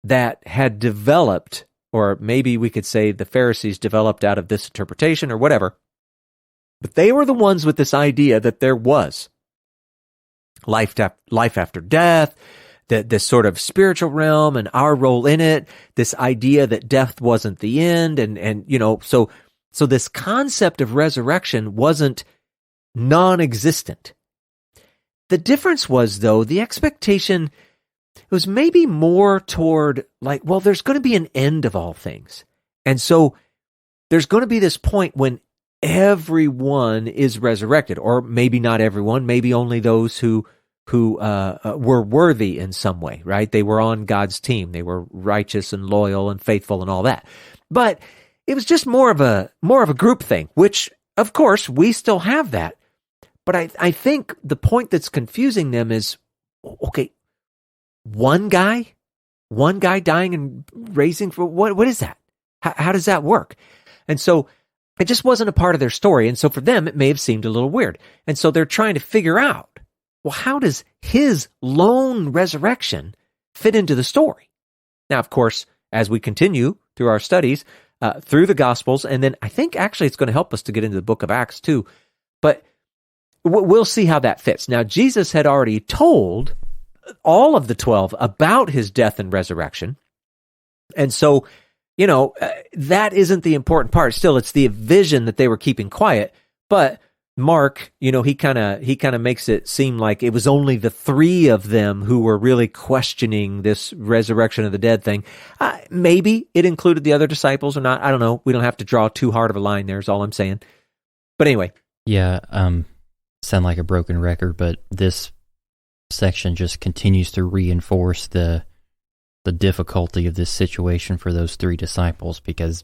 that had developed, or maybe we could say the Pharisees developed out of this interpretation or whatever, but they were the ones with this idea that there was life after death, this sort of spiritual realm and our role in it, this idea that death wasn't the end, and so this concept of resurrection wasn't non-existent. The difference was, though, the expectation was maybe more toward there's going to be an end of all things. And so there's going to be this point when everyone is resurrected, or maybe not everyone, maybe only those who were worthy in some way, right? They were on God's team. They were righteous and loyal and faithful and all that. But it was just more of a group thing, which, of course, we still have that. But I think the point that's confusing them is, okay, one guy dying and raising for what is that? How does that work? And so it just wasn't a part of their story. And so for them, it may have seemed a little weird. And so they're trying to figure out, well, how does his lone resurrection fit into the story? Now, of course, as we continue through our studies, through the Gospels, and then I think actually it's going to help us to get into the book of Acts too, but we'll see how that fits. Now, Jesus had already told all of the 12 about his death and resurrection, and so, that isn't the important part. Still, it's the vision that they were keeping quiet, but Mark, he kind of makes it seem like it was only the 3 of them who were really questioning this resurrection of the dead thing. Maybe it included the other disciples or not. I don't know. We don't have to draw too hard of a line there is all I'm saying. But anyway. Yeah, sound like a broken record, but this section just continues to reinforce the difficulty of this situation for those 3 disciples, because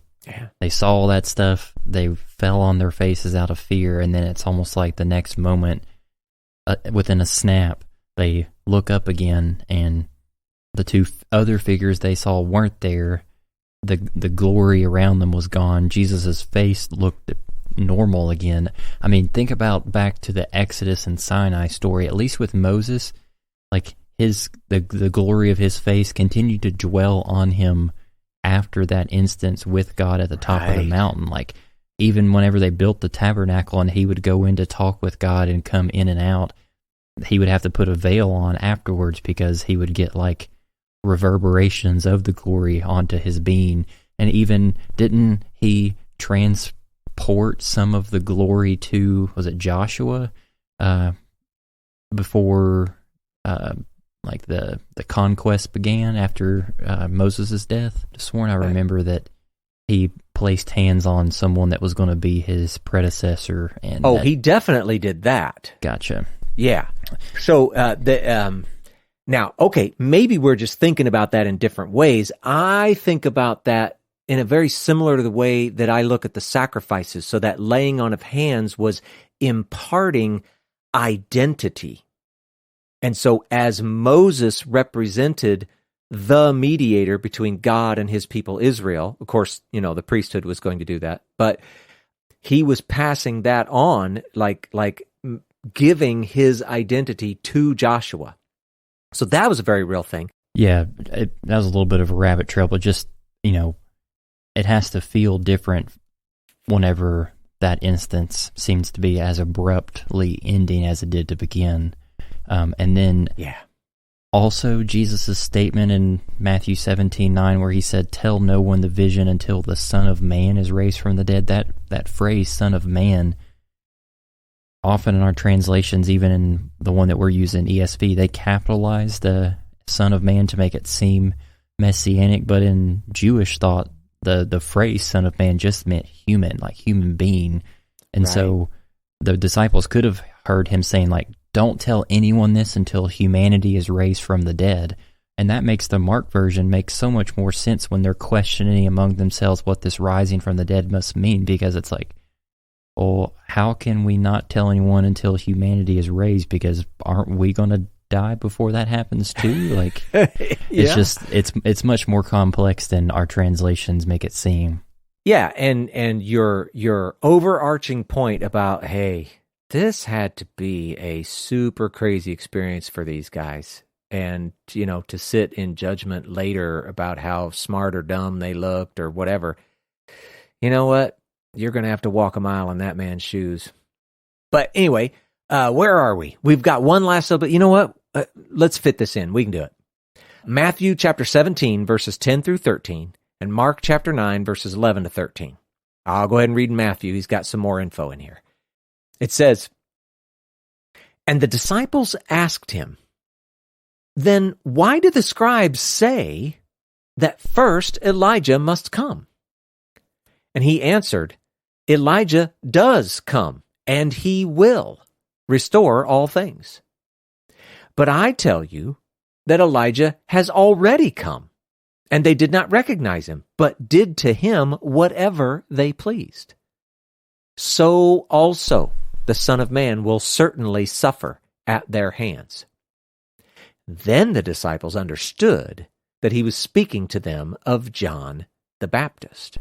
they saw all that stuff, they fell on their faces out of fear, and then it's almost like the next moment, within a snap, they look up again, and the 2 other figures they saw weren't there. The glory around them was gone. Jesus' face looked normal again. I mean, think about back to the Exodus and Sinai story. At least with Moses, like the glory of his face continued to dwell on him after that instance with God at the top of the mountain. Like, even whenever they built the tabernacle and he would go in to talk with God and come in and out, he would have to put a veil on afterwards because he would get like reverberations of the glory onto his being. And even didn't he transport some of the glory to, was it Joshua, before like the conquest began after Moses' death? I sworn I remember that he placed hands on someone that was going to be his predecessor. And he definitely did that. Gotcha. Yeah. So now, okay, maybe we're just thinking about that in different ways. I think about that in a very similar to the way that I look at the sacrifices. So that laying on of hands was imparting identity. And so as Moses represented the mediator between God and his people Israel, of course, the priesthood was going to do that, but he was passing that on, like giving his identity to Joshua. So that was a very real thing. Yeah, that was a little bit of a rabbit trail, but just, it has to feel different whenever that instance seems to be as abruptly ending as it did to begin. And then also Jesus' statement in Matthew 17:9 where he said, "Tell no one the vision until the Son of Man is raised from the dead." That phrase, Son of Man, often in our translations, even in the one that we're using, ESV, they capitalize the Son of Man to make it seem messianic, but in Jewish thought, the phrase Son of Man just meant human, like human being. And so the disciples could have heard him saying, like, don't tell anyone this until humanity is raised from the dead. And that makes the Mark version make so much more sense when they're questioning among themselves what this rising from the dead must mean, because it's like, well, how can we not tell anyone until humanity is raised? Because aren't we going to die before that happens too? Like, it's just, it's much more complex than our translations make it seem. Yeah, and your overarching point about, hey, this had to be a super crazy experience for these guys. And, to sit in judgment later about how smart or dumb they looked or whatever. You know what? You're going to have to walk a mile in that man's shoes. But anyway, where are we? We've got one last little bit. You know what? Let's fit this in. We can do it. Matthew chapter 17, verses 10 through 13, and Mark chapter 9, verses 11 to 13. I'll go ahead and read Matthew. He's got some more info in here. It says, "And the disciples asked him, 'Then why do the scribes say that first Elijah must come?' And he answered, 'Elijah does come, and he will restore all things. But I tell you that Elijah has already come, and they did not recognize him, but did to him whatever they pleased. So also the Son of Man will certainly suffer at their hands.' Then the disciples understood that he was speaking to them of John the Baptist."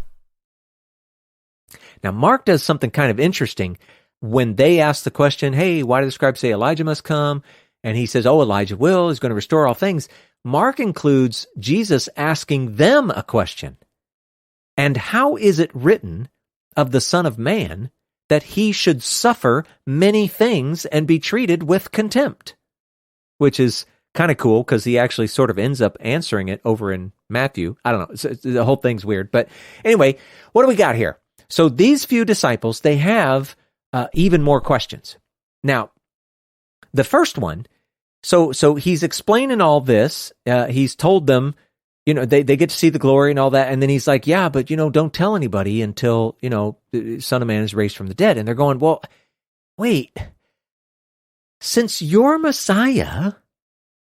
Now, Mark does something kind of interesting when they ask the question, hey, why do the scribes say Elijah must come? And he says, Elijah will, he's going to restore all things. Mark includes Jesus asking them a question. And how is it written of the Son of Man that he should suffer many things and be treated with contempt? Which is kind of cool because he actually sort of ends up answering it over in Matthew. I don't know. The whole thing's weird. But anyway, what do we got here? So these few disciples, they have even more questions. Now, the first one, so he's explaining all this. He's told them, they get to see the glory and all that. And then he's like, yeah, but, don't tell anybody until, the Son of Man is raised from the dead. And they're going, well, wait, since you're Messiah,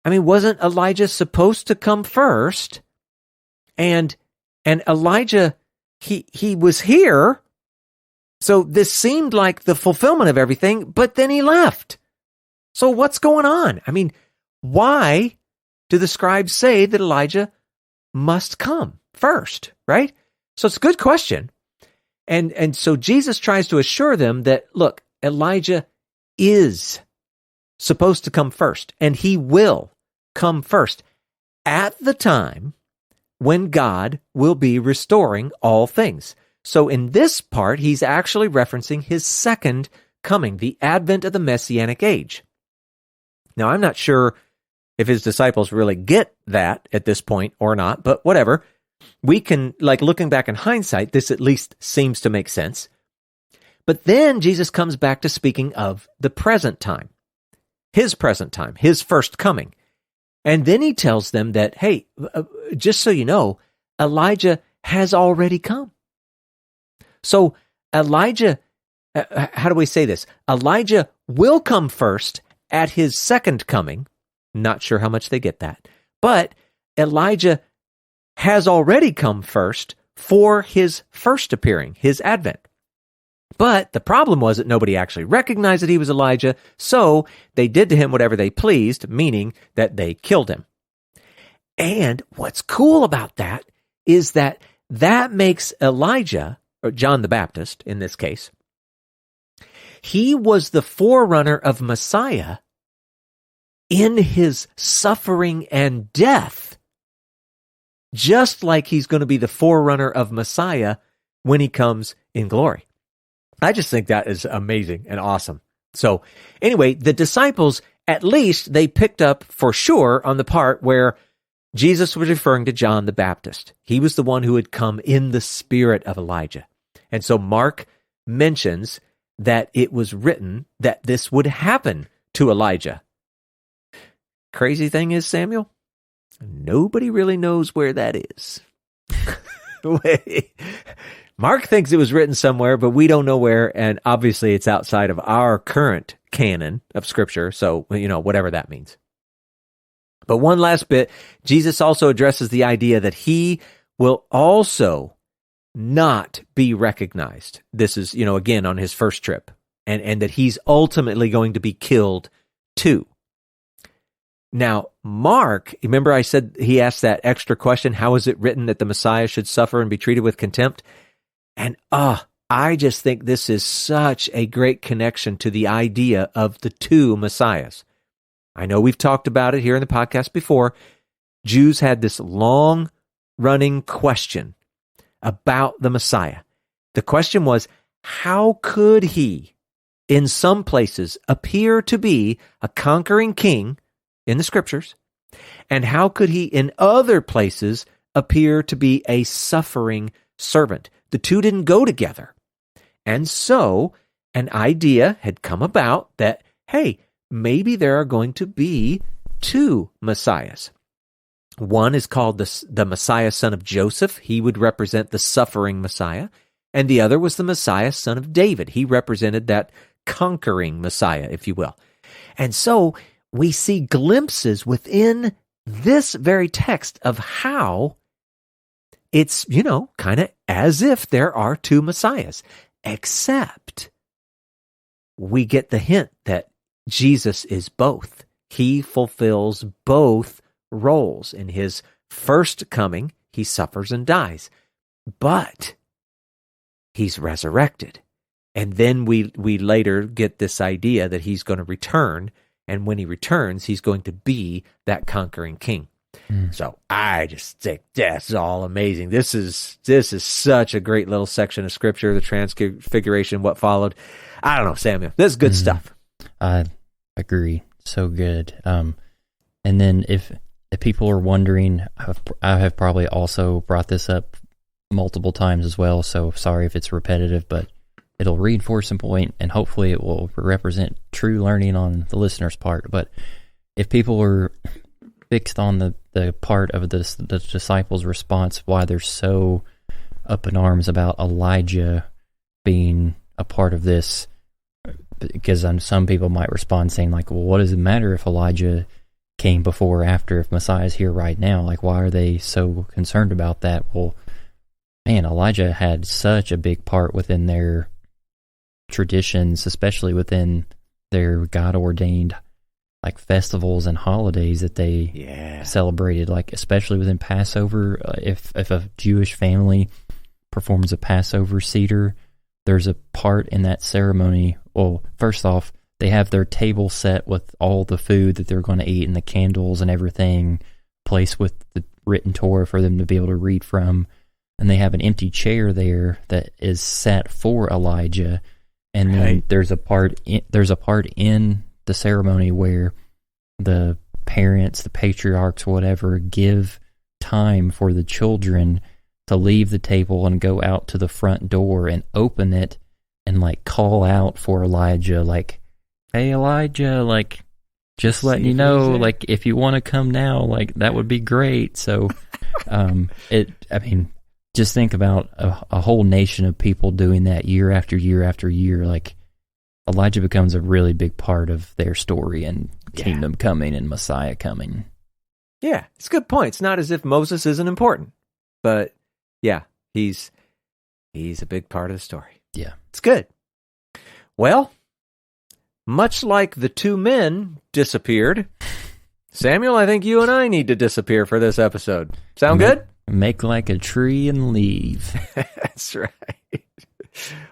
wasn't Elijah supposed to come first? And Elijah, he was here. So this seemed like the fulfillment of everything, but then he left. So what's going on? Why do the scribes say that Elijah must come first, right? So it's a good question. And so Jesus tries to assure them that, look, Elijah is supposed to come first, and he will come first at the time when God will be restoring all things. So in this part, he's actually referencing his second coming, the advent of the Messianic age. Now, I'm not sure if his disciples really get that at this point or not, but whatever. We can, looking back in hindsight, this at least seems to make sense. But then Jesus comes back to speaking of the present time, his first coming. And then he tells them that, hey, just so you know, Elijah has already come. So Elijah, how do we say this? Elijah will come first at his second coming. Not sure how much they get that. But Elijah has already come first for his first appearing, his advent. But the problem was that nobody actually recognized that he was Elijah, so they did to him whatever they pleased, meaning that they killed him. And what's cool about that is that makes Elijah, or John the Baptist in this case, he was the forerunner of Messiah in his suffering and death, just like he's going to be the forerunner of Messiah when he comes in glory. I just think that is amazing and awesome. So anyway, the disciples, at least they picked up for sure on the part where Jesus was referring to John the Baptist. He was the one who had come in the spirit of Elijah. And so Mark mentions that it was written that this would happen to Elijah. Crazy thing is, Samuel, nobody really knows where that is. Mark thinks it was written somewhere, but we don't know where, and obviously it's outside of our current canon of Scripture, so, whatever that means. But one last bit, Jesus also addresses the idea that he will also not be recognized. This is, again, on his first trip, and that he's ultimately going to be killed too. Now, Mark, remember I said he asked that extra question, how is it written that the Messiah should suffer and be treated with contempt? And I just think this is such a great connection to the idea of the two Messiahs. I know we've talked about it here in the podcast before. Jews had this long-running question about the Messiah. The question was, how could he, in some places, appear to be a conquering king in the Scriptures, and how could he, in other places, appear to be a suffering servant? The two didn't go together. And so an idea had come about that, hey, maybe there are going to be two Messiahs. One is called the Messiah, son of Joseph. He would represent the suffering Messiah. And the other was the Messiah, son of David. He represented that conquering Messiah, if you will. And so we see glimpses within this very text of how it's, kind of as if there are two Messiahs, except we get the hint that Jesus is both. He fulfills both roles. In his first coming, he suffers and dies, but he's resurrected. And then we later get this idea that he's going to return, and when he returns, he's going to be that conquering king. So I just think that's all amazing. This is such a great little section of Scripture, the Transfiguration, what followed. I don't know, Samuel. This is good stuff. I agree. So good. And then if people are wondering, I have probably also brought this up multiple times as well, so sorry if it's repetitive, but it'll reinforce a point, and hopefully it will represent true learning on the listener's part. But if people are fixed on the part of the disciples' response, why they're so up in arms about Elijah being a part of this, because some people might respond saying, like, well, what does it matter if Elijah came before or after, if Messiah's here right now? Like, why are they so concerned about that? Well, man, Elijah had such a big part within their traditions, especially within their God-ordained festivals and holidays that they celebrated, especially within Passover. If a Jewish family performs a Passover Seder, there's a part in that ceremony. Well, first off, they have their table set with all the food that they're going to eat and the candles and everything placed with the written Torah for them to be able to read from. And they have an empty chair there that is set for Elijah. And then there's a part in the ceremony where the parents, the patriarchs, whatever, give time for the children to leave the table and go out to the front door and open it and call out for Elijah, hey Elijah, just letting you know, if you want to come now, that would be great. So just think about a whole nation of people doing that year after year after year. Like, Elijah becomes a really big part of their story and kingdom coming and Messiah coming. Yeah, it's a good point. It's not as if Moses isn't important, but yeah, he's a big part of the story. Yeah. It's good. Well, much like the two men disappeared, Samuel, I think you and I need to disappear for this episode. Sound good? Make like a tree and leave. That's right.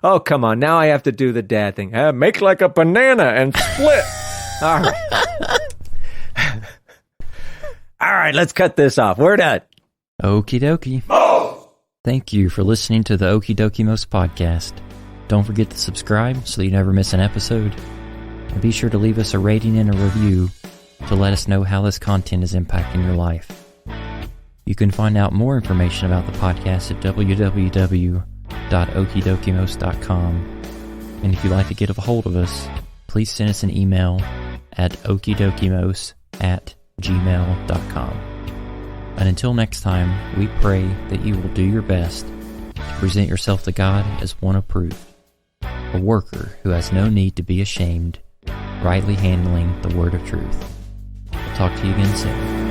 Oh, come on. Now I have to do the dad thing. Make like a banana and split. All right. All right, let's cut this off. We're done. Okie dokie. Thank you for listening to the Okie Dokie Most podcast. Don't forget to subscribe so that you never miss an episode. And be sure to leave us a rating and a review to let us know how this content is impacting your life. You can find out more information about the podcast at www.okidokimos.com. And if you'd like to get a hold of us, please send us an email at okidokimos@gmail.com. And until next time, we pray that you will do your best to present yourself to God as one approved, a worker who has no need to be ashamed, rightly handling the word of truth. We'll talk to you again soon.